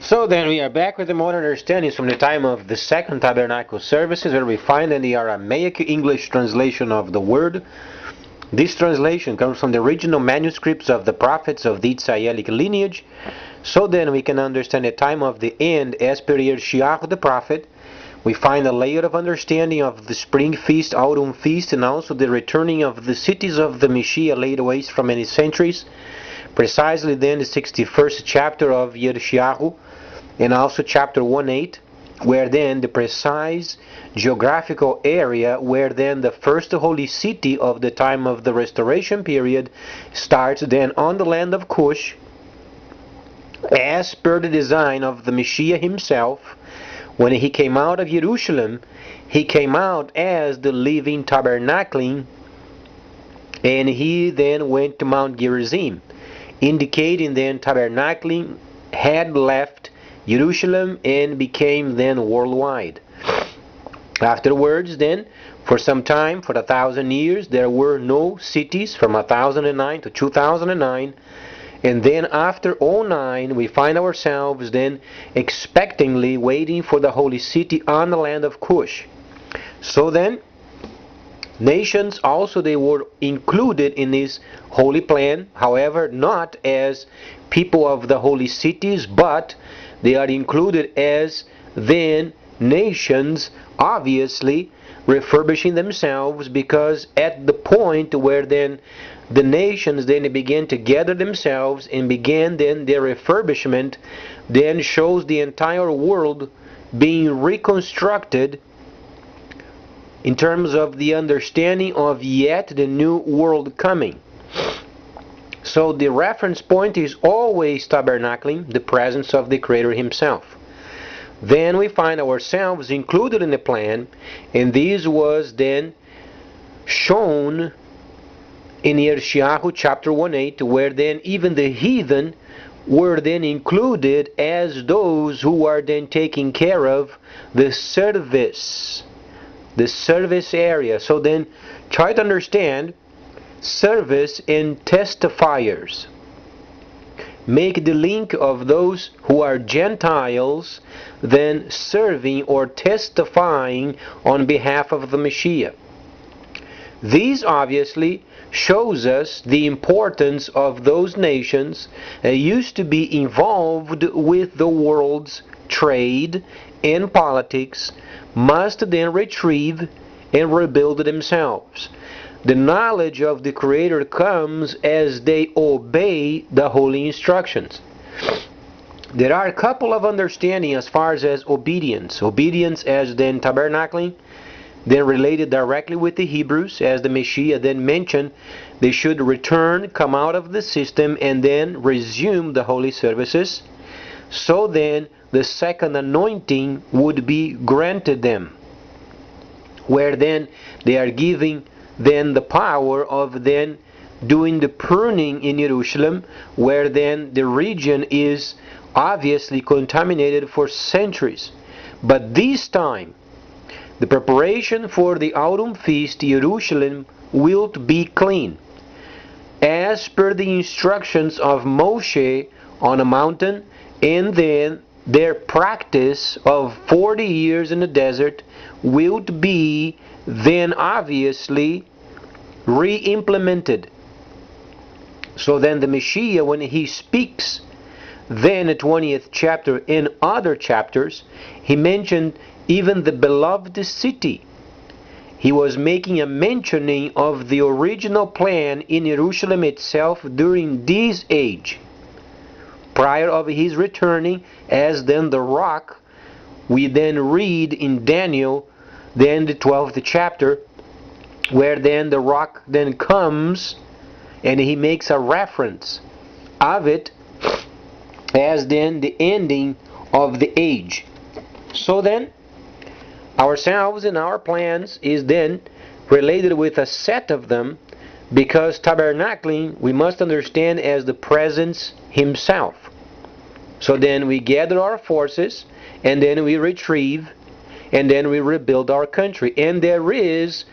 So then we are back with the modern understandings from the time of the Second Tabernacle services, where we find in the Aramaic English translation of the word. This translation comes from the original manuscripts of the prophets of the Israelic lineage. So then we can understand the time of the end as per YershiYahu the prophet. We find a layer of understanding of the spring feast, autumn feast, and also the returning of the cities of the Messiah laid waste for many centuries. Precisely then the 61st chapter of YershiYahu, and also chapter 1:8, where then the precise geographical area where then the first holy city of the time of the restoration period starts then on the land of Cush, as per the design of the Messiah himself. When he came out of Jerusalem, he came out as the living tabernacling, and he then went to Mount Gerizim, indicating then tabernacling had left Jerusalem and became then worldwide. Afterwards then, for some time, for 1,000 years, there were no cities from 1009 to 2009. And then after 09, we find ourselves then expectantly waiting for the holy city on the land of Cush. So then, nations also they were included in this holy plan, however, not as people of the holy cities, but they are included as then nations, obviously refurbishing themselves, because at the point where then the nations then began to gather themselves and began then their refurbishment, then shows the entire world being reconstructed in terms of the understanding of yet the new world coming. So the reference point is always tabernacling, the presence of the Creator himself. Then we find ourselves included in the plan, and this was then shown in YershiYahu chapter 1:8, where then even the heathen were then included as those who are then taking care of the service area. So then try to understand service and testifiers. Make the link of those who are Gentiles then serving or testifying on behalf of the Messiah. These obviously shows us the importance of those nations that used to be involved with the world's trade and politics, must then retrieve and rebuild themselves. The knowledge of the Creator comes as they obey the holy instructions. There are a couple of understanding as far as obedience. Obedience as then tabernacling, then related directly with the Hebrews, as the Messiah then mentioned, they should return, come out of the system, and then resume the holy services. So then the second anointing would be granted them, where then they are giving then the power of then doing the pruning in Jerusalem, where then the region is obviously contaminated for centuries. But this time, the preparation for the autumn feast, Jerusalem will be clean, as per the instructions of Moshe on a mountain, and then their practice of 40 years in the desert will be then obviously re-implemented. So then the Messiah, when he speaks then the 20th chapter in other chapters, he mentioned even the beloved city. He was making a mentioning of the original plan in Jerusalem itself during this age, prior of his returning as then the rock. We then read in Daniel then the 12th chapter, where then the rock then comes, and he makes a reference of it as then the ending of the age. So then ourselves and our plans is then related with a set of them, because tabernacling we must understand as the presence himself. So then we gather our forces, and then we retrieve, and then we rebuild our country. And there is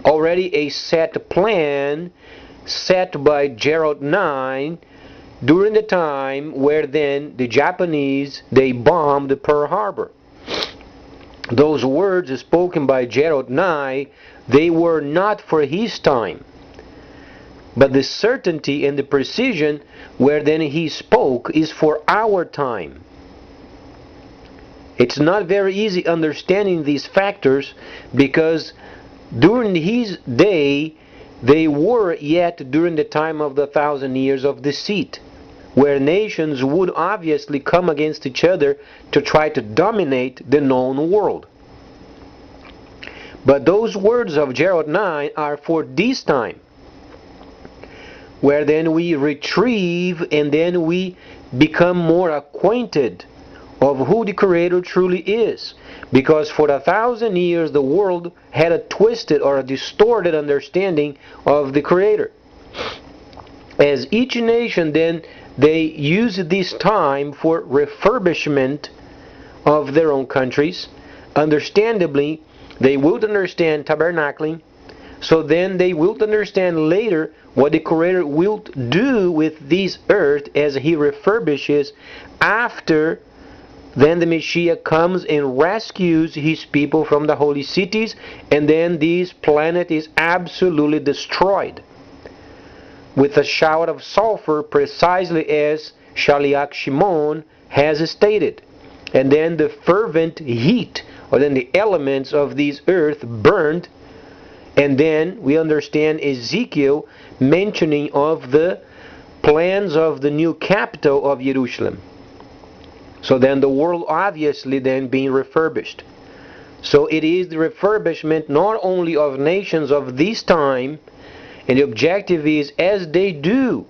already a set plan set by Gerald 9 during the time where then the Japanese, they bombed Pearl Harbor. Those words spoken by YershiYahu, they were not for his time. But the certainty and the precision where then he spoke is for our time. It's not very easy understanding these factors, because during his day, they were yet during the time of the 1,000 years of deceit, where nations would obviously come against each other to try to dominate the known world. But those words of YershiYahu are for this time, where then we retrieve and then we become more acquainted of who the Creator truly is. Because for 1,000 years the world had a twisted or a distorted understanding of the Creator. As each nation then, they use this time for refurbishment of their own countries. Understandably, they will understand tabernacling, so then they will understand later what the Creator will do with this earth as He refurbishes after then the Messiah comes and rescues His people from the holy cities, and then this planet is absolutely destroyed with a shower of sulfur, precisely as Shaliach Shimon has stated. And then the fervent heat, or then the elements of this earth burned. And then we understand Ezekiel mentioning of the plans of the new capital of Jerusalem. So then the world obviously then being refurbished. So it is the refurbishment not only of nations of this time, and the objective is, as they do,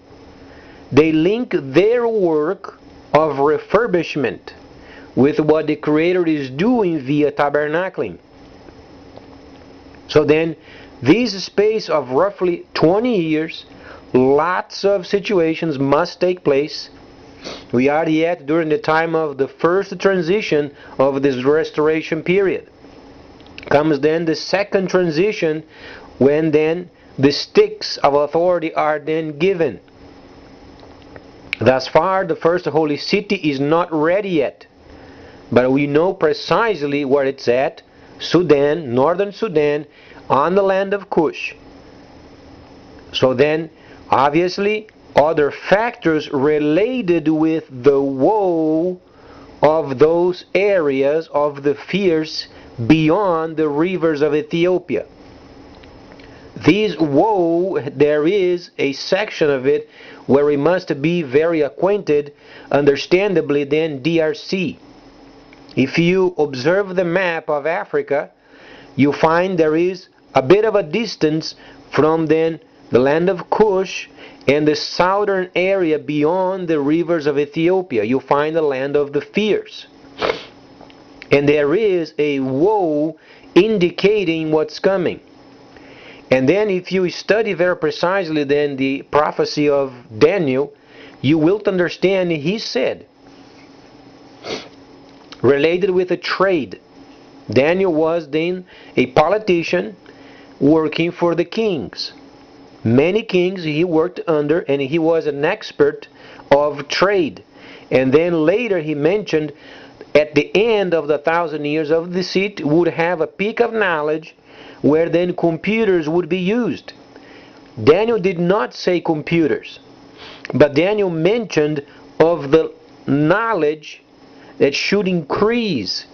they link their work of refurbishment with what the Creator is doing via tabernacling. So then, this space of roughly 20 years, lots of situations must take place. We are yet during the time of the first transition of this restoration period. Comes then the second transition, when then the sticks of authority are then given. Thus far, the first holy city is not ready yet, but we know precisely where it's at: Sudan, northern Sudan, on the land of Cush. So then, obviously, other factors related with the woe of those areas of the fears beyond the rivers of Ethiopia. This woe, there is a section of it where we must be very acquainted, understandably then DRC. If you observe the map of Africa, you find there is a bit of a distance from then the land of Cush and the southern area beyond the rivers of Ethiopia. You find the land of the fears. And there is a woe indicating what's coming. And then if you study very precisely then the prophecy of Daniel, you will understand he said, related with a trade. Daniel was then a politician working for the kings. Many kings he worked under, and he was an expert of trade. And then later he mentioned at the end of the 1,000 years of deceit would have a peak of knowledge where then computers would be used. Daniel did not say computers, but Daniel mentioned of the knowledge that should increase.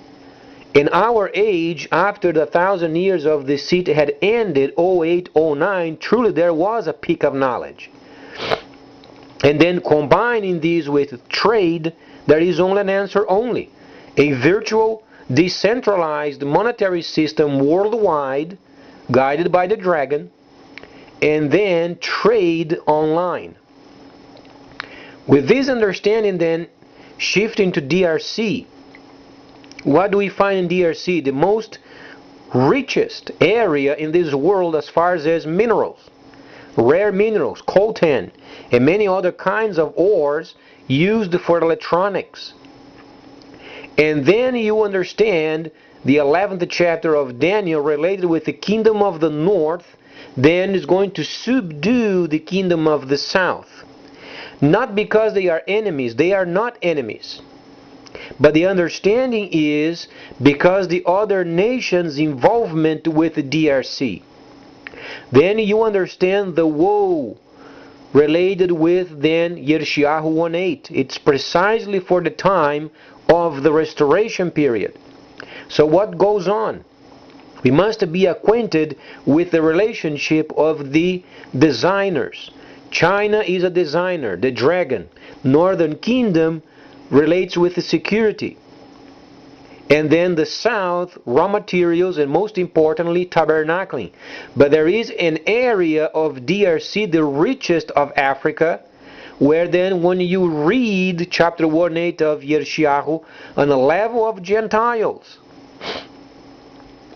In our age, after the 1,000 years of deceit had ended, 08, 09, truly there was a peak of knowledge. And then combining these with trade, there is only an answer only. A virtual, decentralized monetary system worldwide, guided by the dragon, and then trade online. With this understanding then, shifting to DRC, what do we find in DRC? The most richest area in this world as far as minerals, rare minerals, coltan, and many other kinds of ores used for electronics. And then you understand the 11th chapter of Daniel related with the kingdom of the north, then is going to subdue the kingdom of the south. Not because they are enemies. They are not enemies. But the understanding is because the other nations' involvement with the DRC. Then you understand the woe related with then YershiYahu 1:8. It's precisely for the time of the restoration period. So what goes on? We must be acquainted with the relationship of the designers. China is a designer, the dragon. Northern Kingdom relates with the security. And then the south, raw materials, and most importantly, tabernacling. But there is an area of DRC, the richest of Africa, where then when you read chapter 1:8 of YershiYahu, on the level of Gentiles,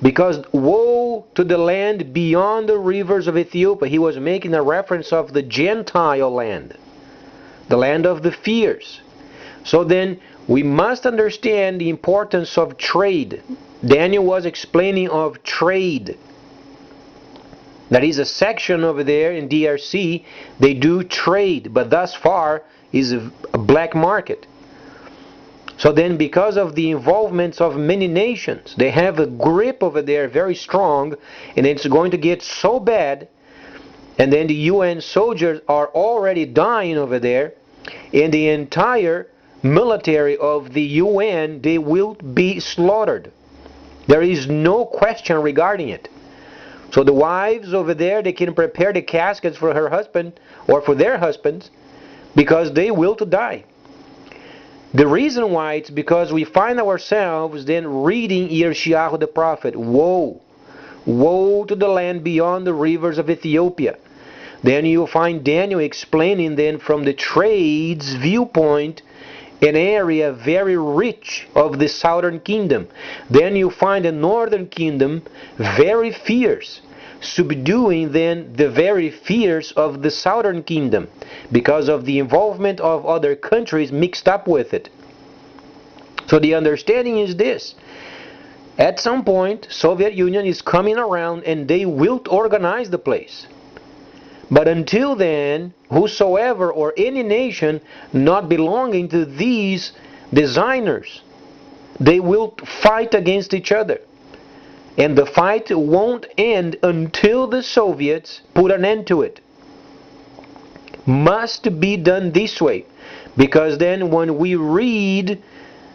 because woe to the land beyond the rivers of Ethiopia, he was making a reference of the Gentile land, the land of the fierce. So then we must understand the importance of trade. Daniel was explaining of trade. That is a section over there in DRC, they do trade, but thus far is a black market. So then because of the involvements of many nations, they have a grip over there very strong, and it's going to get so bad, and then the UN soldiers are already dying over there, and the entire military of the UN, they will be slaughtered. There is no question regarding it. So the wives over there, they can prepare the caskets for her husband or for their husbands because they will to die. The reason why, it's because we find ourselves then reading YershiYahu the prophet. Woe! Woe to the land beyond the rivers of Ethiopia. Then you find Daniel explaining then from the trade's viewpoint an area very rich of the southern kingdom. Then you find the northern kingdom very fierce, subduing then the very fierce of the southern kingdom because of the involvement of other countries mixed up with it. So the understanding is this: at some point Soviet Union is coming around and they will organize the place. But until then, whosoever or any nation not belonging to these designers, they will fight against each other. And the fight won't end until the Soviets put an end to it. Must be done this way. Because then when we read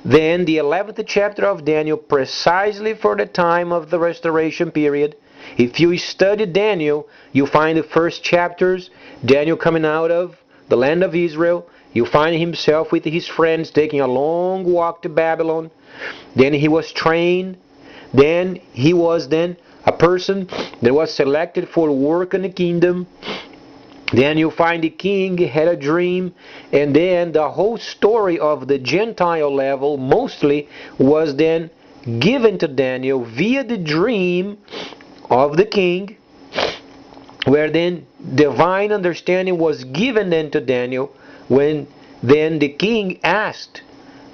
then the 11th chapter of Daniel, precisely for the time of the restoration period, if you study Daniel, you find the first chapters, Daniel coming out of the land of Israel. You find himself with his friends taking a long walk to Babylon. Then he was trained. Then he was then a person that was selected for work in the kingdom. Then you find the king had a dream. And then the whole story of the Gentile level mostly was then given to Daniel via the dream of the king, where then divine understanding was given then to Daniel, when then the king asked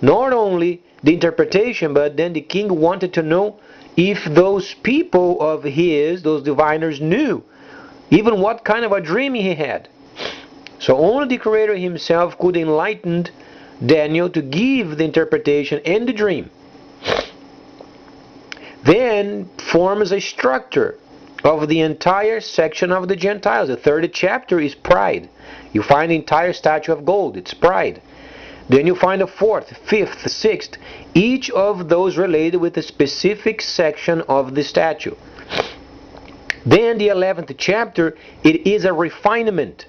not only the interpretation, but then the king wanted to know if those people of his, those diviners, knew even what kind of a dream he had. So only the Creator himself could enlighten Daniel to give the interpretation and the dream. Then forms a structure of the entire section of the Gentiles. The third chapter is pride. You find the entire statue of gold. It's pride. Then you find the fourth, fifth, sixth, each of those related with a specific section of the statue. Then the 11th chapter, it is a refinement.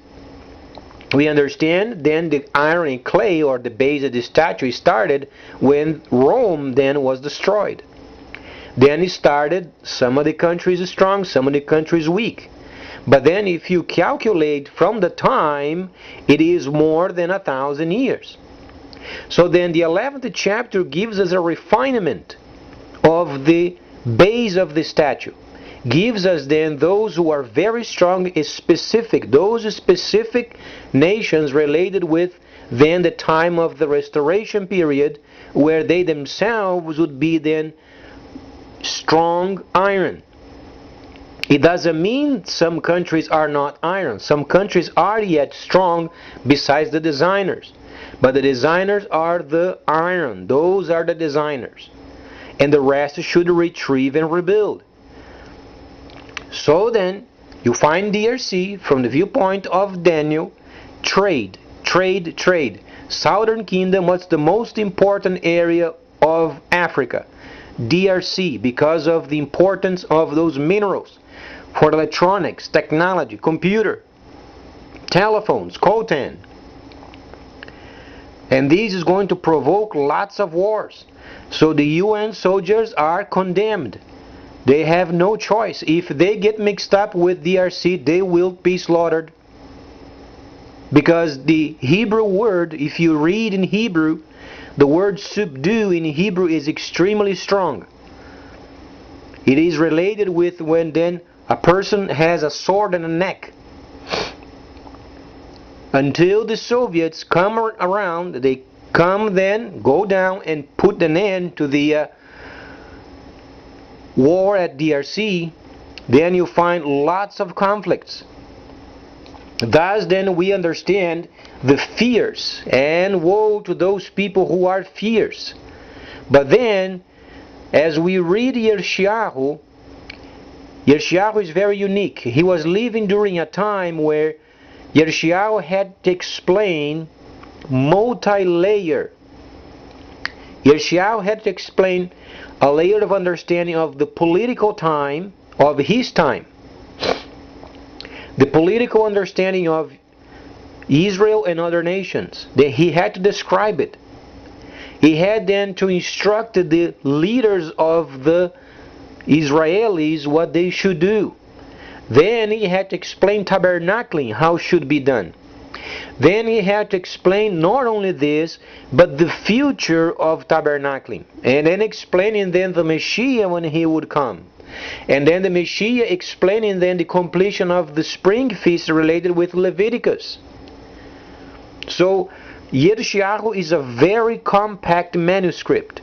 We understand then the iron and clay, or the base of the statue, started when Rome then was destroyed. Then it started, some of the countries strong, some of the countries weak. But then if you calculate from the time, it is more than 1,000 years. So then the 11th chapter gives us a refinement of the base of the statue. Gives us then those who are very strong, is specific, those specific nations related with then the time of the restoration period, where they themselves would be then strong iron. It doesn't mean some countries are not iron. Some countries are yet strong besides the designers. But the designers are the iron. Those are the designers. And the rest should retrieve and rebuild. So then, you find DRC from the viewpoint of Daniel, trade, trade, trade. Southern Kingdom was the most important area of Africa. DRC, because of the importance of those minerals for electronics, technology, computer, telephones, coltan. And this is going to provoke lots of wars. So the UN soldiers are condemned. They have no choice. If they get mixed up with DRC, they will be slaughtered. Because the Hebrew word, if you read in Hebrew, the word subdue in Hebrew is extremely strong. It is related with when then a person has a sword in the neck. Until the Soviets come around, they come then, go down and put an end to the war at DRC, then you find lots of conflicts. Thus then we understand the fierce, and woe to those people who are fierce. But then, as we read YershiYahu, YershiYahu is very unique. He was living during a time where YershiYahu had to explain multi-layer. YershiYahu had to explain a layer of understanding of the political time of his time. The political understanding of Israel and other nations. He had to describe it. He had then to instruct the leaders of the Israelis what they should do. Then he had to explain tabernacling, how it should be done. Then he had to explain not only this, but the future of tabernacling. And then explaining then the Messiah when he would come. And then the Messiah explaining then the completion of the spring feast related with Leviticus. So YershiYahu is a very compact manuscript.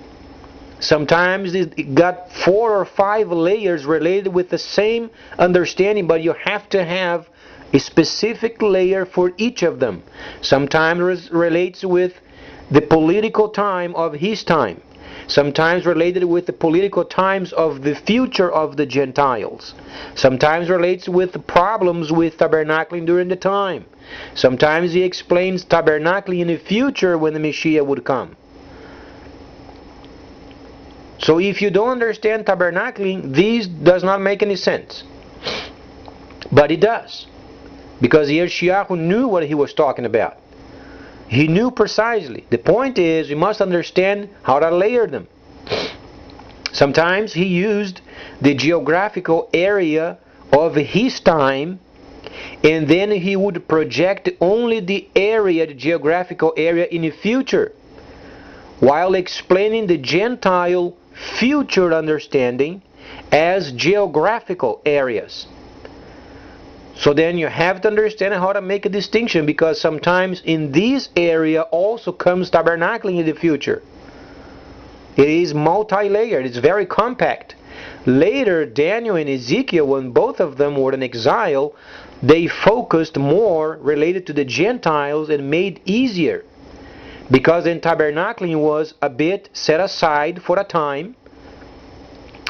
Sometimes it got 4 or 5 layers related with the same understanding, but you have to have a specific layer for each of them. Sometimes relates with the political time of his time. Sometimes related with the political times of the future of the Gentiles. Sometimes relates with the problems with tabernacling during the time. Sometimes he explains tabernacling in the future when the Messiah would come. So if you don't understand tabernacling, this does not make any sense. But it does. Because YershiYahu knew what he was talking about. He knew precisely. The point is, we must understand how to layer them. Sometimes he used the geographical area of his time, and then he would project only the area, the geographical area in the future, while explaining the Gentile future understanding as geographical areas. So then you have to understand how to make a distinction, because sometimes in this area also comes tabernacling in the future. It is multi-layered, it's very compact. Later, Daniel and Ezekiel, when both of them were in exile, they focused more related to the Gentiles and made easier. Because then tabernacling was a bit set aside for a time,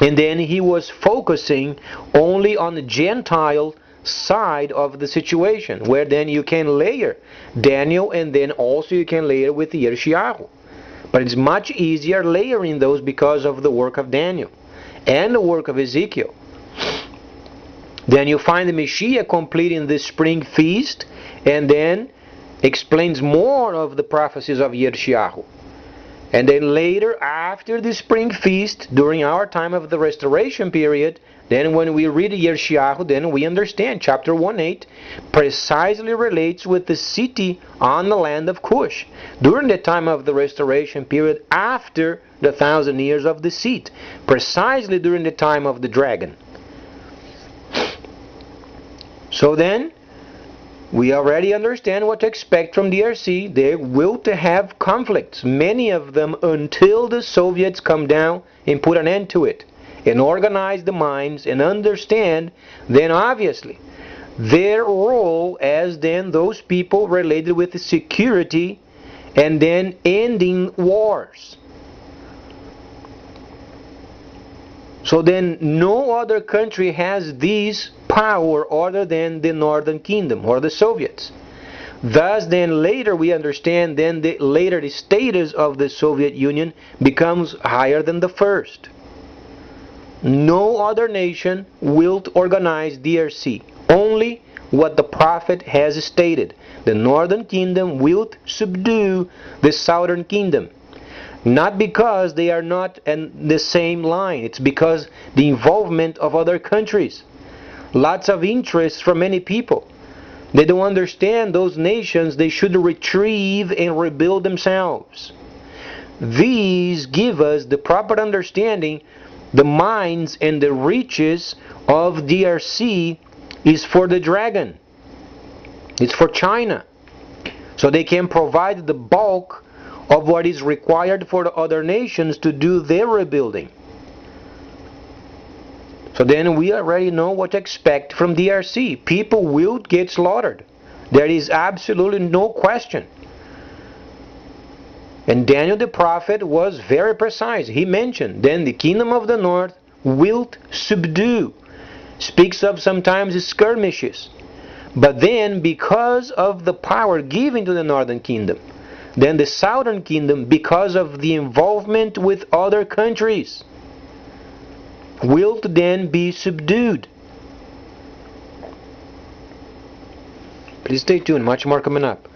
and then he was focusing only on the Gentile side of the situation, where then you can layer Daniel, and then also you can layer with YershiYahu. But it's much easier layering those because of the work of Daniel and the work of Ezekiel. Then you find the Messiah completing the spring feast, and then explains more of the prophecies of YershiYahu. And then later, after the spring feast, during our time of the restoration period, then when we read YershiYahu, then we understand chapter 1:8 precisely relates with the city on the land of Cush during the time of the restoration period, after the 1,000 years of deceit, precisely during the time of the dragon. So then we already understand what to expect from DRC. They will to have conflicts, many of them, until the Soviets come down and put an end to it. and organize the minds and understand, then obviously their role as then those people related with the security and then ending wars. So then no other country has this power other than the Northern Kingdom or the Soviets. Thus then later we understand then the status of the Soviet Union becomes higher than the first. No other nation will organize DRC. Only what the Prophet has stated. The Northern Kingdom will subdue the Southern Kingdom. Not because they are not in the same line. It's because the involvement of other countries. Lots of interest from many people. They don't understand those nations. They should retrieve and rebuild themselves. These give us the proper understanding. The minds and the riches of DRC is for the dragon. It's for China. So they can provide the bulk of what is required for the other nations to do their rebuilding. So then we already know what to expect from DRC. People will get slaughtered. There is absolutely no question. And Daniel the prophet was very precise. He mentioned, then the kingdom of the north will subdue. Speaks of sometimes skirmishes. But then because of the power given to the northern kingdom, then the southern kingdom, because of the involvement with other countries, will then be subdued. Please stay tuned, much more coming up.